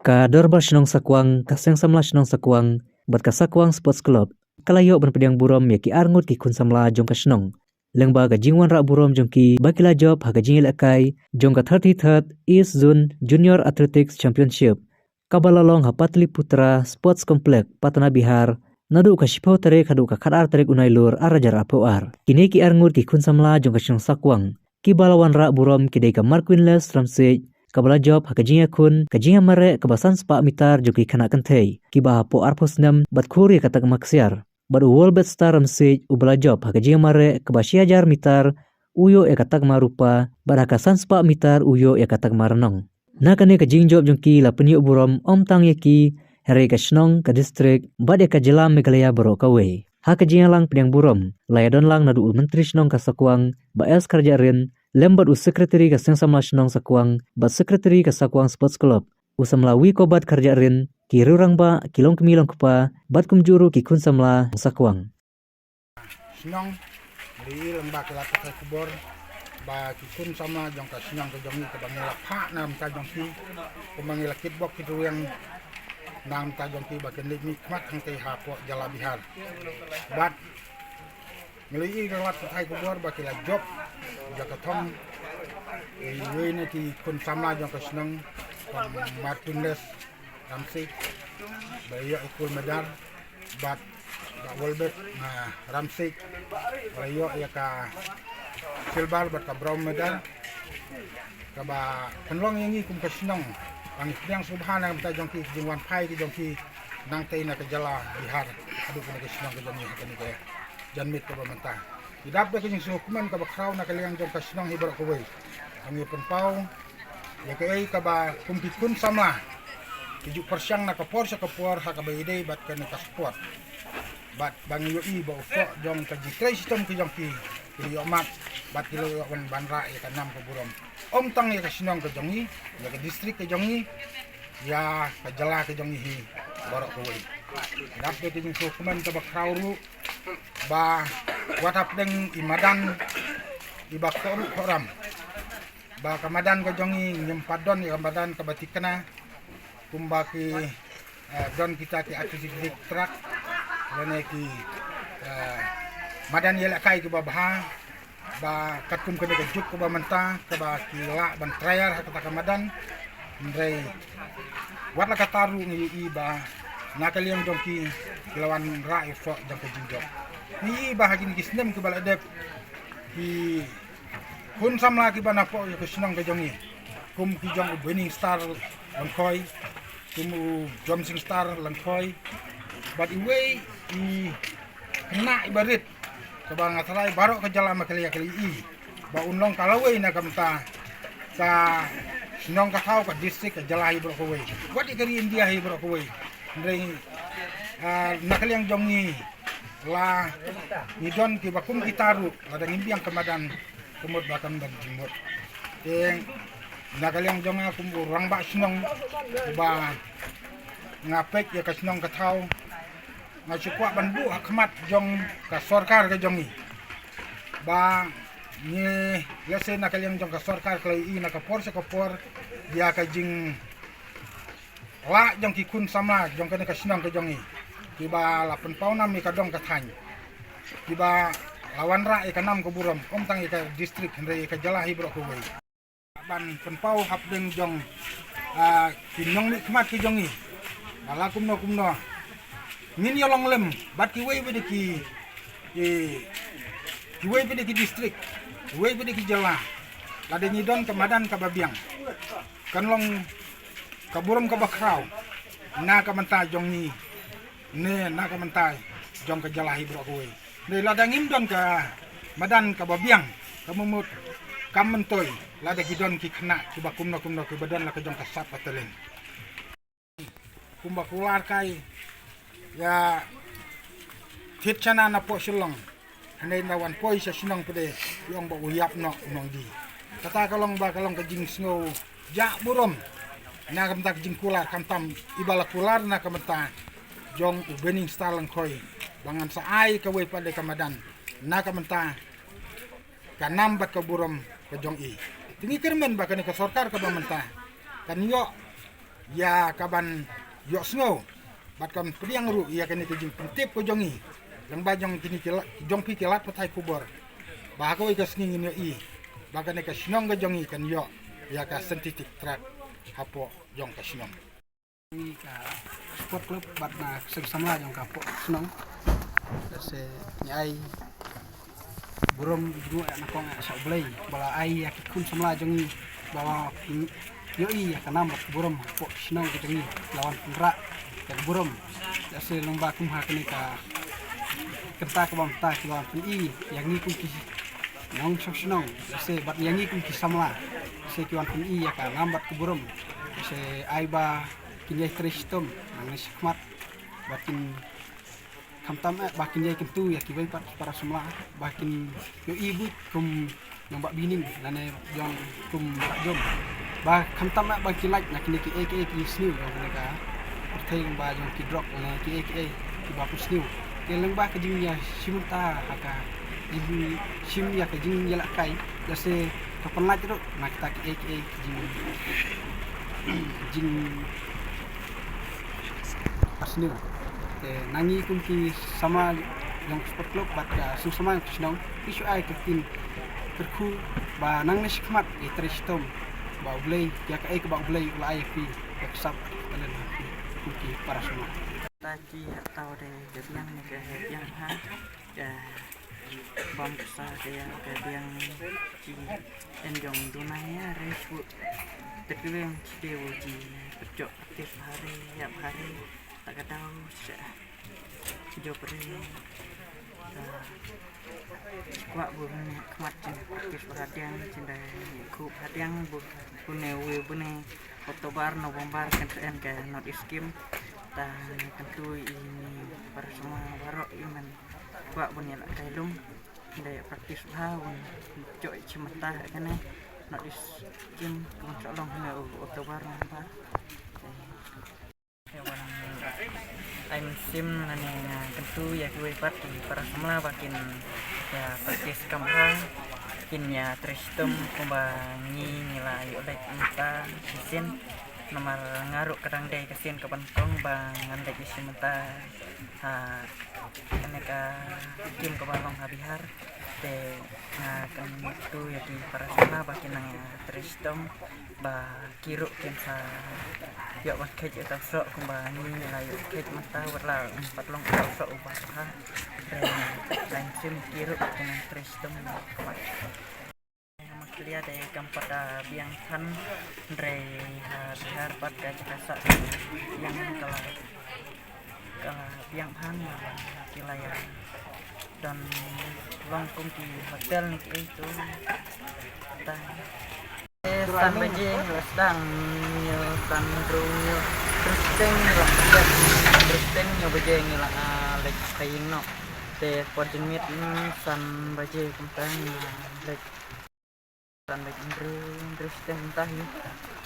Ka Dorbal Shnong Sakwang, ka Seng Samla Shnong Sakwang, bat ka Sakwang Sports Club. Kalayo ban pediang burom ya ki arngut ki kun samla jong ka Shnong. Lengba ka jingwan rak burom jong ki bakila job ha ka jingil akai jong ka 33rd East Zone Junior Athletics Championship. Kabalalong ha Patli Putra Sports Complex Patna Bihar. Nadu ka Shipau tarik hadu ka Khadar tarik unailur arajar apuar. Kini ki arngut ki kun samla jong ka Shnong Sakwang. Ki balawan rak burom ki dei ka Marquinles Ramsey. Kabala job ha kajinga kun kajinga mare kebasan sepak mitar joki kana kentei kiba po arpos nam bat khuri katak maksiar bat wall bet star ramsej ubala job ha kajinga mare kebasia jar mitar uyo e katak marupa bat hakasan sepak mitar uyo e katak maranong nakane kajing job jongki la penyu burom om tang yaki here ka Shnong ka district bat e ka jela Meghalaya baro kawe ha kajinga lang pediang burom layadon lang nadu menteri Shnong ka Sakwang ba els kerjarin lembat sekretari ka Seng Samla Shnong Sakwang bat sekretari ka Sakwang Sports Club usamla wi ko bat kerja rin ki rurang ba kilong kemilong kupa bat kumjuru ki kun samla Sakwang Shnong di lembah kelapa kai kubor ba ki kun sama jong ka Shnong ka jong ka bangila pha nam ka jong ki ko bangila kitbok ki yang nam ka jong ki ba ken lik mi kmat hang te ha po jala bihar bat ngelii kelapa kai kubor ba kila job jakatom ini ti kun samla jong ka Shnong Marquinles Ramsey bayo ikul medal bat Wolbet na Ramsey bayo ya ka silver bat ka brown medal ka ba penlong yang kum ka Shnong ang yang subhana ta jong ki jingwan pai ki jong ki nang te na ka jala bihar adu ka Shnong ka jong ni ka janmit ka ba manta idap da kini sukuman ka bakraw na kaliang jong ka Shnong hibra ko way ang ipenpau ya kay ka ba kumpikun sama tujuh persyang na kapor sa kapor ha ka ba ide bat ka ka sport bat bang yo i ba ufo jong ka jitrei sistem ki jong ki yo mat bat kilo wan banra ya ka nam ka burom om tang ya ka Shnong ka jong ni ya ka district ka jong ni ya ka jala ka jong hi barok ko way idap da kini sukuman ka bakraw ru ba watap deng imadan ibak koram ba kamadan ka jongi nyempadon ya kamadan ka batikna kumbaki don kita ki artistic track lene ki madan yela kai ke babha ba katum ke juk ke bamanta ke ba ki la ban trial ha kata kamadan ndrei watla kataru ni iba nakaliam jonki lawan rai fo jang ke jinjok ni bahagian kisnem ke baladep ki kun samla ki bana po ke Shnong ke jongi kum ki jong winning star langkoi kum jomsing star langkoi but iwe i na ibarit ke bang atrai baro ke jala makali kali i ba unlong kalawe na kamta ka Shnong ka tau ka district ka jala hi bro ko we what ikari India hi bro ko we ndrei nakaliang jongi la nidon ki bakum gitaru ada ngimbiang kemadan kumut bakam dan jimut teng nakaliang jonga kumbu rang ba Shnong ba ngapek ya ka Shnong ka thau ngachukwa banbu akmat jong ka sarkar ka jongi ba ni lese nakaliang jong ka sarkar klai i na ka por sa ka por dia ka jing la jong ki kun sama jong ka Shnong ka jongi tiba 8 pau nam ka dong ka thany tiba lawan ra ka nam ka burom om tang ka district ndre ka jala hi bro ko we ban penpau hap deng jong kinong ni kmat ki jongi ala kumno min yolong lem bat ki we bede ki we bede ki district we bede ki jala lade ni don ka madan ka babiang kanlong ka burom ka bakraw na ka manta jongi ne na ka mantai jong ka jalahi bro ko we ne ladang imdon ka madan ka babiang ka mumut kam mentoy lada gidon ki kena ki bakumno ki badan la ka jong ka sap patelen kumba kular kai ya kitchana na po silong ne na wan poi sa Shnong pede yong ba uyap no nong di kata kalong ka jing snow ja burom na ka menta jing kular kantam ibala kular na ka menta jong winning star langkoi bangan sa ai ka we pade kamadan na ka menta ka nambat ka burom ka jong i tingi kermen ba ka sarkar ka ba menta kan yo ya kaban yok snow bat kam priang ru ya kene ke jing pentip ko jongi lang ba jong kini ke jong pi ke lat patai kubor ba ko ke sning ni i ba kene ke snong ke jongi kan yo ya ka sensitif track hapo jong ke snong Ini ka sport club bat na sama jong ka po snong se nyai burom dulu na kong sa blay bala ai ya kun samla jongi bawa yoi ya kanam burom po snong ke jongi lawan pura ke burom se lomba kum ha kene ka kenta ka bang ta lawan pi yang ni kum ki nong sok snong se bat yang ni kum ki samla se ki wan pi ya ka lambat ke burom se ai ba kini tristom nang sikmat bakin kamtam bakin jai kentu ya kibai para semua bakin yo ibu kum yang bak bining lane jong kum jom ba kamtam bakin like nak ki aka ki sniu jong ka pertai ba jong ki drop lane ki aka ki ba sniu ke leng ba ke jing ya simta haka jing sim ya ke jing ya kai ya se kapan lagi tu nak ta ki aka jing sniu nangi kunci sama yang sport club bat sama yang senang isu ai ketin terku ba nang nasi kemat tristom ba ulai ya ke ba ulai ulai fi sap dan kunci para semua taji atau de yang ni ke yang ha ya bom besar dia ke yang ci enjong dunanya resu terkebang dewa ji pecok tiap hari tiap hari tak tahu sejauh ini kuat bukan kemat kis perhatian cinta kup hatian bune bune Oktober November kan ke not iskim dan tentu ini para semua baru iman kuat bunyi lah kailung daya praktis bahun cok cimata kan not iskim kemudian long Oktober November I'm sim nane tentu ya gue parti para semula bakin ya praktis kamera kin ya tristum kumbangi nilai oleh kita sisin nomor ngaruk kadang dai kesin kapan kong bang andai isim menta aneka kim kapan habihar te kan itu ya di para semula bakin nang tristum ba kiruk kinsa ya wat kej eta sok kumbangi la yo kej mata warla empat long sok ubah ha lain sim kiruk dengan tristem kuat maklia de kampat biang kan re har pat ka jasa yang kala biang han kilaya dan longkung di hotel nih itu san bajing lasdang nyo san runyo terus teng nyo bajing la lek kaing no te porjing mit san bajing kentang lek san bajing terus teng tah ni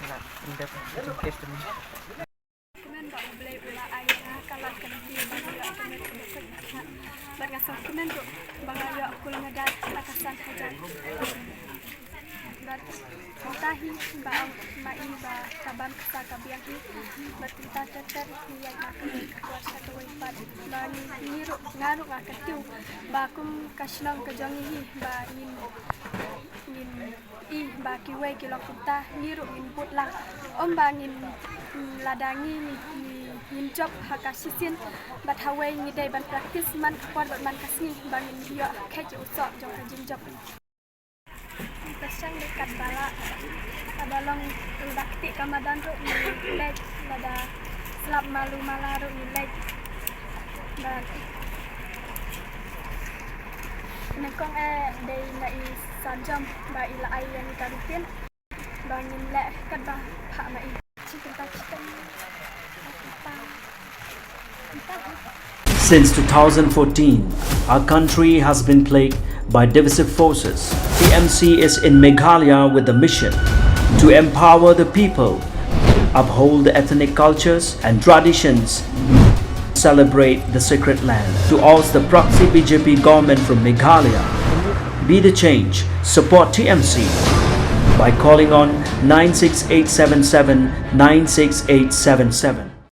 la indah terus tu kemen ba boleh ula ayah kalah kan di bagi kemen besar berasal kemen tu bagi aku ngadat lakasan hajar tahi ba mai ba kaban ka kabiyahi bertinta teter yang aku kuasa kawai pad ba niru ngaru akatiu ba kum kasnang kajangi ba nin ba kiwai kilokuta niru input lang ba ngin ladangi ni job hakasisin bat hawai ngidai ban praktis man kwat man kasni ba ngin yo kaje usok jong kajin job pasang dekat bala kadalong bakti kamadan ro nilai pada selap malu malaru nilai dan nekong day na isajam ba ila ay yang itarupin bangin le kad ba ha mai cinta Since 2014, our country has been plagued by divisive forces. TMC is in Meghalaya with the mission to empower the people, uphold the ethnic cultures and traditions, celebrate the sacred land. To oust the proxy BJP government from Meghalaya, be the change, support TMC. by calling on 96877 96877.